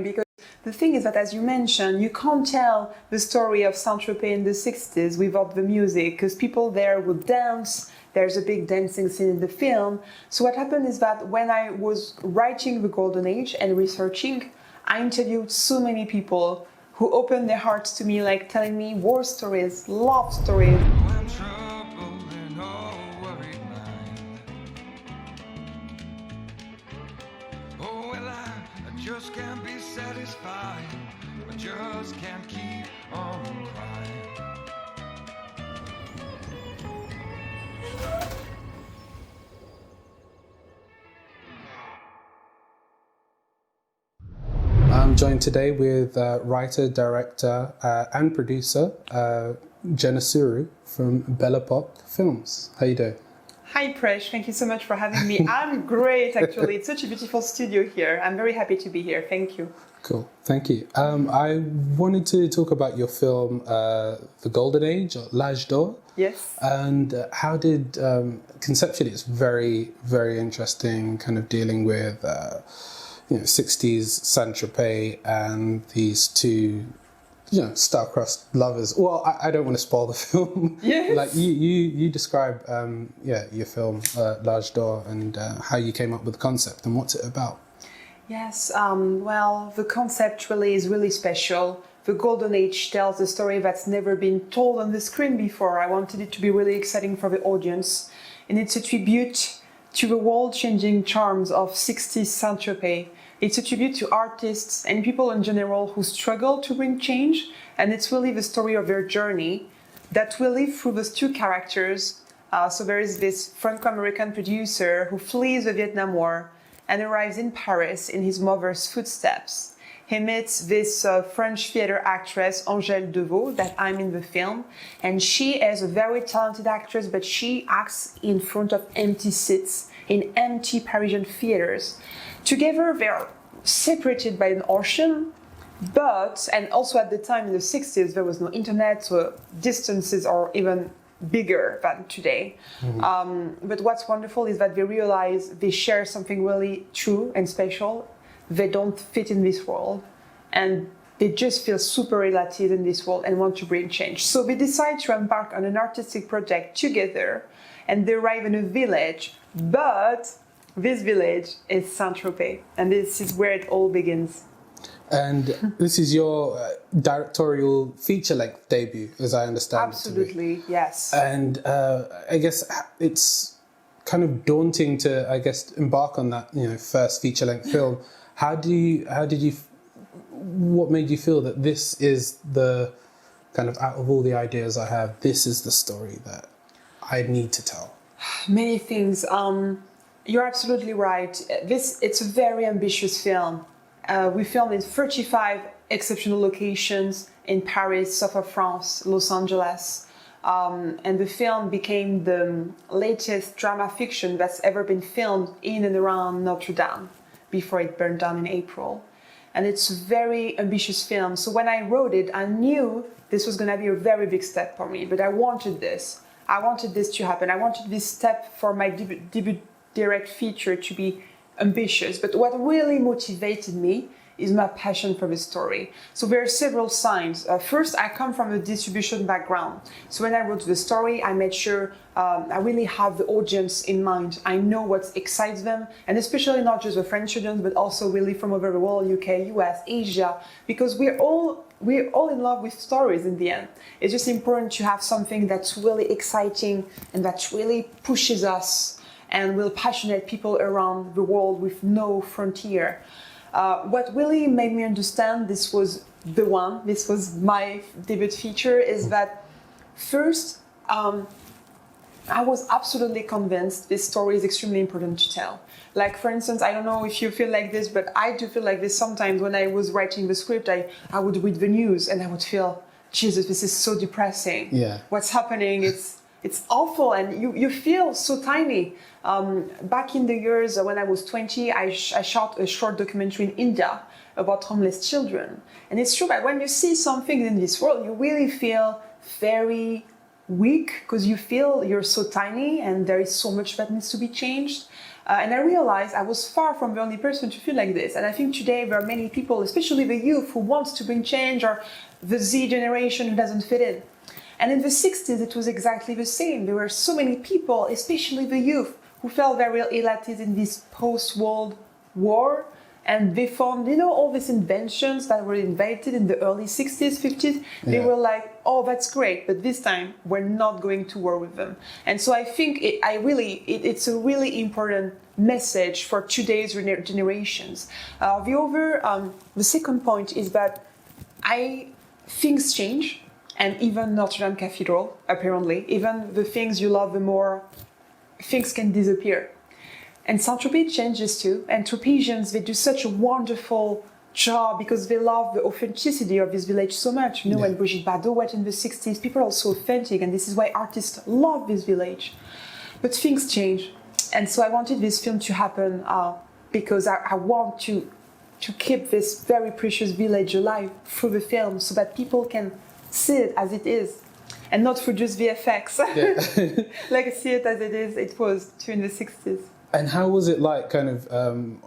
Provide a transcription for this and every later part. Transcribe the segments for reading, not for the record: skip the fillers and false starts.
Because the thing is that, as you mentioned, you can't tell the story of Saint-Tropez in the 60s without the music, because people there would dance. There's a big dancing scene in the film. So what happened is that when I was writing The Golden Age and researching, I interviewed so many people who opened their hearts to me, like telling me war stories, love stories. Just can't be satisfied. I just can't keep on crying. I'm joined today with writer, director, and producer Jenna Suru from Belle Epoque Films. How you doing? Hi Presh, thank you so much for having me. I'm great, actually. It's such a beautiful studio here. I'm very happy to be here. Thank you. Cool, thank you. I wanted to talk about your film, The Golden Age, or L'Âge d'Or. Yes. And how did, conceptually, it's very, very interesting, kind of dealing with, 60s Saint-Tropez and these two, star-crossed lovers. Well, I don't want to spoil the film. Yes. Like you describe, your film, L'Âge d'Or, and how you came up with the concept and what's it about. Yes, well, the concept really is really special. The Golden Age tells a story that's never been told on the screen before. I wanted it to be really exciting for the audience. And it's a tribute to the world-changing charms of 60s Saint-Tropez. It's a tribute to artists and people in general who struggle to bring change. And it's really the story of their journey that we live through those two characters. So there is this Franco-American producer who flees the Vietnam War and arrives in Paris in his mother's footsteps. He meets this French theater actress, Angèle Deveau, that I'm in the film. And she is a very talented actress, but she acts in front of empty seats in empty Parisian theaters. Together, they're separated by an ocean, and also at the time in the 60s, there was no internet, so distances are even bigger than today. Mm-hmm. But what's wonderful is that they realize they share something really true and special. They don't fit in this world, and they just feel super related in this world and want to bring change. So they decide to embark on an artistic project together, and they arrive in a village, but this village is Saint-Tropez, and this is where it all begins. And this is your directorial feature-length debut, as I understand. Absolutely, yes. And I guess it's kind of daunting to, embark on that, first feature-length film. What made you feel that this is the kind of, out of all the ideas I have, this is the story that I need to tell? Many things. You're absolutely right. It's a very ambitious film. We filmed in 35 exceptional locations in Paris, south of France, Los Angeles. And the film became the latest drama fiction that's ever been filmed in and around Notre Dame before it burned down in April. And it's a very ambitious film. So when I wrote it, I knew this was going to be a very big step for me, but I wanted this. I wanted this to happen. I wanted this step for my debut direct feature to be ambitious. But what really motivated me is my passion for the story. So there are several signs. First, I come from a distribution background. So when I wrote the story, I made sure I really have the audience in mind. I know what excites them, and especially not just the French audience, but also really from over the world, UK, US, Asia, because we're all in love with stories in the end. It's just important to have something that's really exciting and that really pushes us and will passionate people around the world with no frontier. What really made me understand this was my debut feature is that first, I was absolutely convinced this story is extremely important to tell. Like, for instance, I don't know if you feel like this, but I do feel like this sometimes. When I was writing the script, I would read the news and I would feel, Jesus, this is so depressing. Yeah. What's happening? It's awful, and you feel so tiny. Back in the years when I was 20, I shot a short documentary in India about homeless children. And it's true that when you see something in this world, you really feel very weak because you feel you're so tiny and there is so much that needs to be changed. And I realized I was far from the only person to feel like this. And I think today there are many people, especially the youth, who wants to bring change, or the Z generation who doesn't fit in. And in the 60s, it was exactly the same. There were so many people, especially the youth, who felt very ill at ease in this post-World War. And they found, all these inventions that were invented in the early 60s, 50s. They were like, oh, that's great, but this time we're not going to war with them. And so I think it's a really important message for today's generations. The second point is that things change, and even Notre Dame Cathedral, apparently, even the things you love the more, things can disappear. And Saint-Tropez changes too, and Tropesians, they do such a wonderful job because they love the authenticity of this village so much. When Brigitte Bardot went in the 60s, people are so authentic, and this is why artists love this village. But things change, and so I wanted this film to happen because I want to keep this very precious village alive through the film so that people can see it as it is. And not through just VFX, like see it as it was too in the 60s. And how was it like, kind of,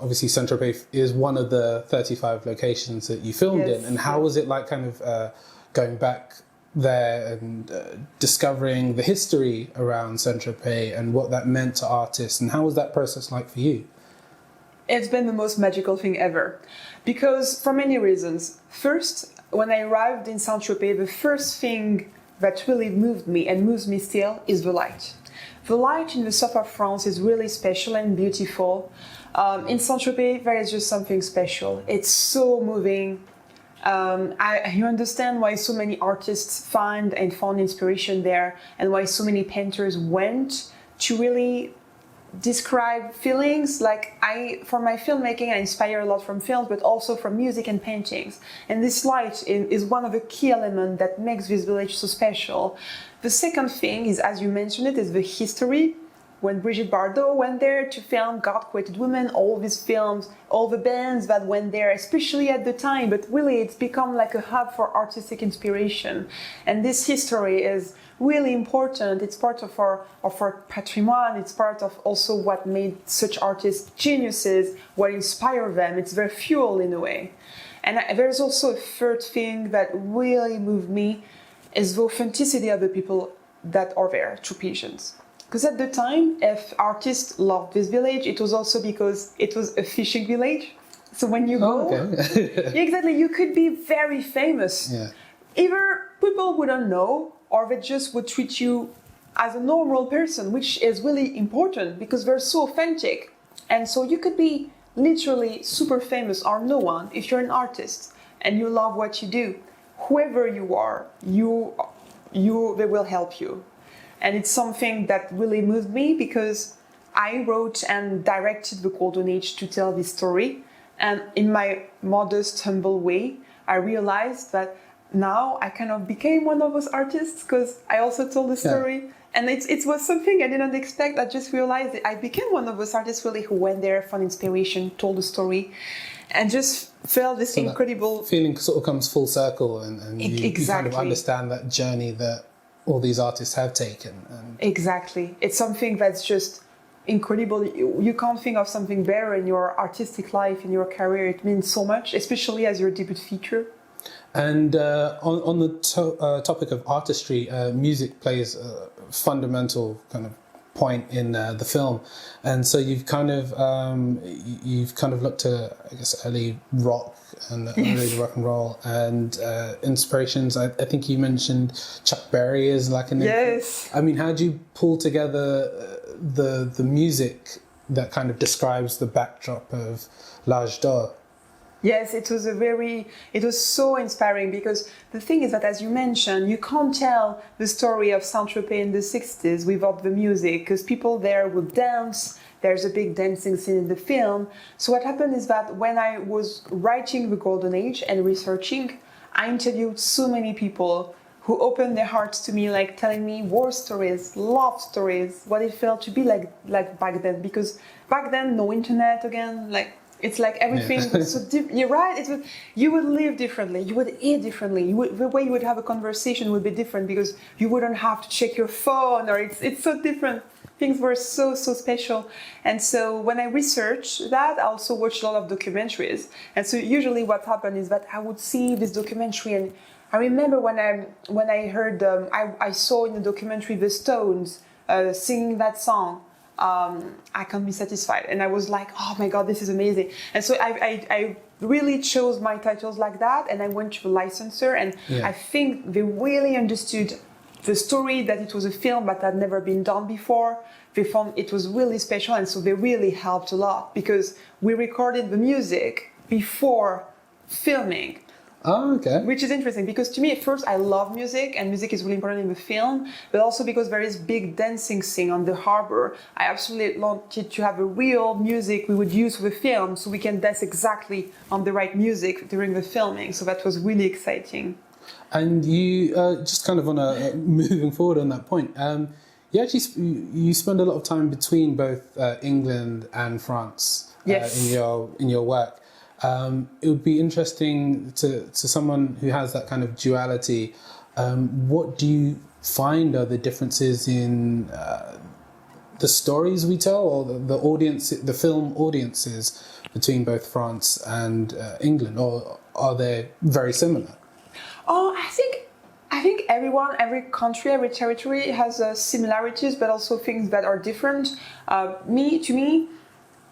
obviously Saint-Tropez is one of the 35 locations that you filmed in, and how was it like kind of going back there and discovering the history around Saint-Tropez and what that meant to artists, and how was that process like for you? It's been the most magical thing ever, because for many reasons. First, when I arrived in Saint-Tropez, the first thing that really moved me, and moves me still, is the light. The light in the south of France is really special and beautiful. In Saint-Tropez, there is just something special. It's so moving. You understand why so many artists found inspiration there, and why so many painters went to really describe feelings. For my filmmaking, I inspire a lot from films, but also from music and paintings. And this light is one of the key elements that makes this village so special. The second thing is, as you mentioned is the history. When Brigitte Bardot went there to film God Created Women, all these films, all the bands that went there, especially at the time, but really it's become like a hub for artistic inspiration. And this history is really important. It's part of our patrimoine. It's part of also what made such artists geniuses, what inspired them. It's their fuel in a way. And there's also a third thing that really moved me, is the authenticity of the people that are there, Tropesians. Because at the time, if artists loved this village, it was also because it was a fishing village. So when you go, exactly, you could be very famous. Yeah. Either people wouldn't know, or they just would treat you as a normal person, which is really important because they're so authentic. And so you could be literally super famous or no one if you're an artist and you love what you do. Whoever you are, they will help you. And it's something that really moved me because I wrote and directed the Golden Age to tell this story. And in my modest, humble way, I realized that now I kind of became one of those artists because I also told the story. Yeah. And it was something I didn't expect. I just realized that I became one of those artists really who went there, found inspiration, told the story, and just felt this incredible feeling sort of comes full circle, and you kind of understand that journey that all these artists have taken. Exactly. It's something that's just incredible. You can't think of something better in your artistic life, in your career. It means so much, especially as your debut feature. And on the topic of artistry, music plays a fundamental kind of point in the film, and so you've kind of looked to, I guess, early rock and early rock and roll and inspirations. I think you mentioned Chuck Berry as like an yes. I mean, how do you pull together the music that kind of describes the backdrop of L'Âge d'Or? Yes, it was so inspiring because the thing is that, as you mentioned, you can't tell the story of Saint-Tropez in the 60s without the music, because people there would dance. There's a big dancing scene in the film. So what happened is that when I was writing The Golden Age and researching, I interviewed so many people who opened their hearts to me, like telling me war stories, love stories, what it felt to be like back then. Because back then, no internet again, it's like everything was so different. You're right. You would live differently. You would eat differently. The way you would have a conversation would be different because you wouldn't have to check your phone, or it's so different. things were so special. And so when I researched that, I also watched a lot of documentaries. And so usually what happened is that I would see this documentary, and I remember when I heard I saw in the documentary the Stones singing that song, I Can't Be Satisfied, and I was like, oh my god, this is amazing. And so I really chose my titles like that, and I went to the licensor, and I think they really understood the story, that it was a film that had never been done before. They found it was really special, and so they really helped a lot, because we recorded the music before filming. Oh, okay. Which is interesting, because to me, at first, I love music, and music is really important in the film, but also because there is big dancing scene on the harbor. I absolutely wanted to have a real music we would use for the film, so we can dance exactly on the right music during the filming. So that was really exciting. And you, just kind of on a moving forward on that point, you actually you spend a lot of time between both England and France in your work. It would be interesting to someone who has that kind of duality. What do you find are the differences in the stories we tell, or the film audiences between both France and England, or are they very similar? Oh, I think every country, every territory has similarities, but also things that are different. To me,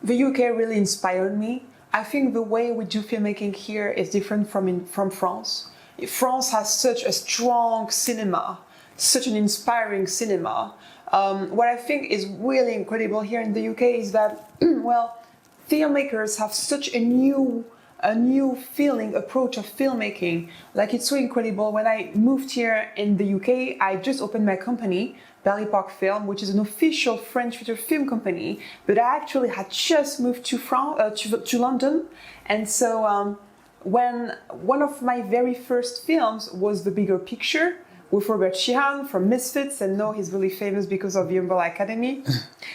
the UK really inspired me. I think the way we do filmmaking here is different from France. France has such a strong cinema, such an inspiring cinema. What I think is really incredible here in the UK is that, well, filmmakers have such a new approach of filmmaking. Like, it's so incredible. When I moved here in the UK, I just opened my company, Belly Park Film, which is an official French feature film company, but I actually had just moved to London. And so when one of my very first films was The Bigger Picture with Robert Sheehan from Misfits, and now he's really famous because of the Umbrella Academy.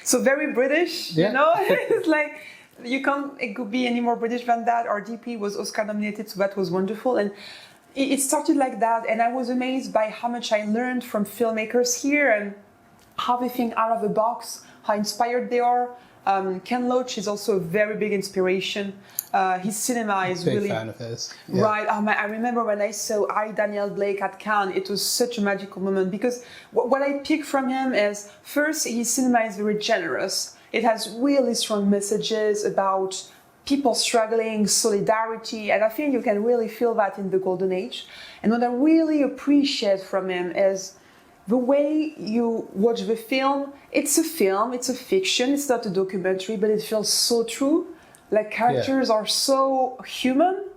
So very British, you know? It's like, it could be any more British than that. Our DP was Oscar nominated, so that was wonderful. And it started like that, and I was amazed by how much I learned from filmmakers here, and how they think out of the box, how inspired they are. Ken Loach is also a very big inspiration. His cinema is big really... fan of his. Yeah. Right. I remember when I saw I, Daniel Blake at Cannes, it was such a magical moment, because what I picked from him is, first, his cinema is very generous. It has really strong messages about people struggling, solidarity, and I think you can really feel that in the Golden Age. And what I really appreciate from him is the way you watch the film. It's a film, it's a fiction, it's not a documentary, but it feels so true. Like, characters are so human,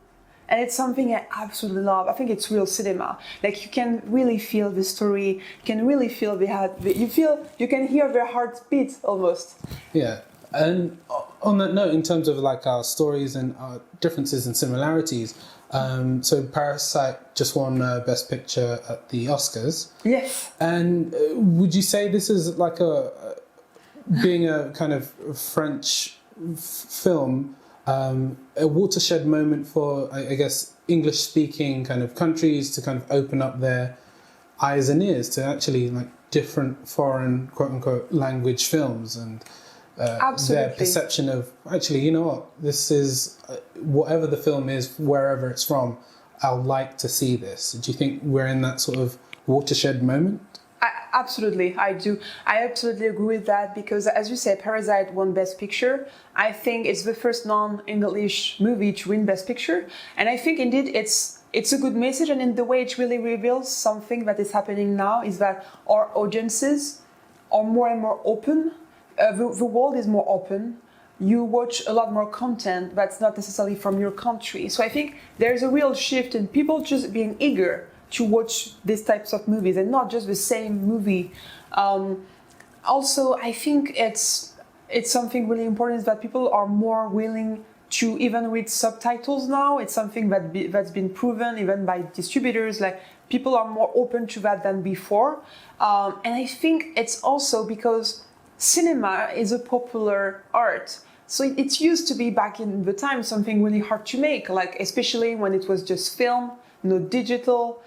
and it's something I absolutely love. I think it's real cinema. Like, you can really feel the story, you can really feel you can hear their heartbeat almost. Yeah. And on that note, in terms of like our stories and our differences and similarities, so Parasite just won Best Picture at the Oscars. Yes. And would you say this is like being a kind of French film, a watershed moment for, I guess, English-speaking kind of countries to kind of open up their eyes and ears to actually like different foreign quote-unquote language films, and their perception of, actually, you know what, this is, whatever the film is, wherever it's from, I'd like to see this. Do you think we're in that sort of watershed moment? Absolutely, I do. I absolutely agree with that, because, as you said, Parasite won Best Picture. I think it's the first non-English movie to win Best Picture, and I think indeed it's a good message, and in the way it really reveals something that is happening now is that our audiences are more and more open. The world is more open. You watch a lot more content that's not necessarily from your country. So I think there's a real shift in people just being eager to watch these types of movies, and not just the same movie. Also, I think it's something really important, is that people are more willing to even read subtitles now. It's something that's been proven even by distributors. Like, people are more open to that than before. And I think it's also because cinema is a popular art. So it used to be, back in the time, something really hard to make, like, especially when it was just film, no digital.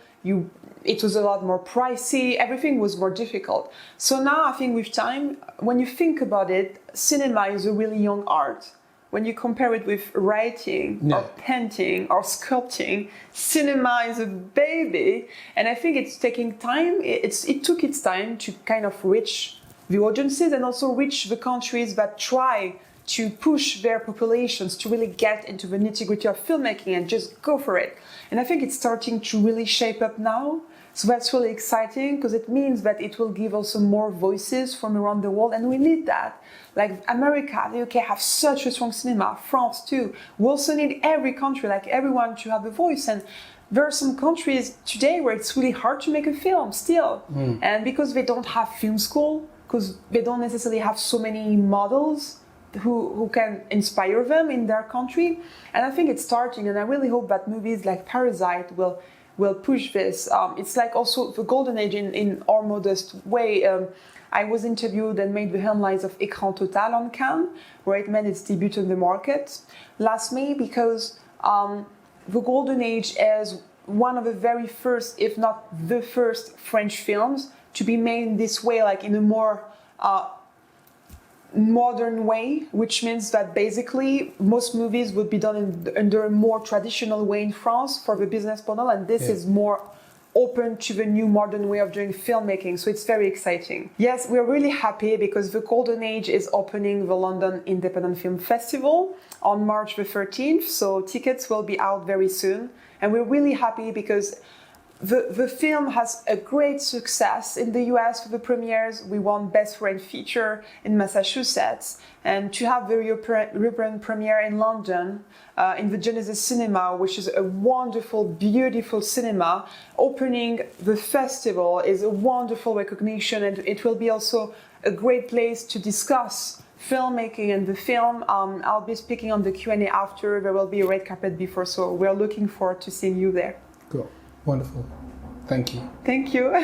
it was a lot more pricey. Everything was more difficult. So now I think with time, when you think about it, cinema is a really young art. When you compare it with writing or painting or sculpting, cinema is a baby. And I think it's taking time. It took its time to kind of reach the audiences and also reach the countries that try to push their populations to really get into the nitty-gritty of filmmaking and just go for it. And I think it's starting to really shape up now. So that's really exciting because it means that it will give also more voices from around the world, and we need that. Like America, the UK have such a strong cinema, France too. We also need every country, like everyone, to have a voice. And there are some countries today where it's really hard to make a film still. And because they don't have film school, because they don't necessarily have so many models who can inspire them in their country. And I think it's starting, and I really hope that movies like Parasite will push this. It's like also the golden age in our modest way. I was interviewed and made the headlines of Écran Total on Cannes, where it made its debut on the market last May, because the golden age is one of the very first, if not the first, French films to be made in this way, like in a more modern way, which means that basically most movies would be done under a more traditional way in France for the business model, and this is more open to the new modern way of doing filmmaking. So it's very exciting. Yes, we're really happy because the Golden Age is opening the London Independent Film Festival on March the 13th. So tickets will be out very soon. And we're really happy because the film has a great success in the US for the premieres. We won Best Foreign Feature in Massachusetts, and to have the European premiere in London in the Genesis Cinema, which is a wonderful, beautiful cinema, opening the festival is a wonderful recognition, and it will be also a great place to discuss filmmaking and the film. I'll be speaking on the Q&A after. There will be a red carpet before, so we're looking forward to seeing you there. Cool. Wonderful. Thank you. Thank you.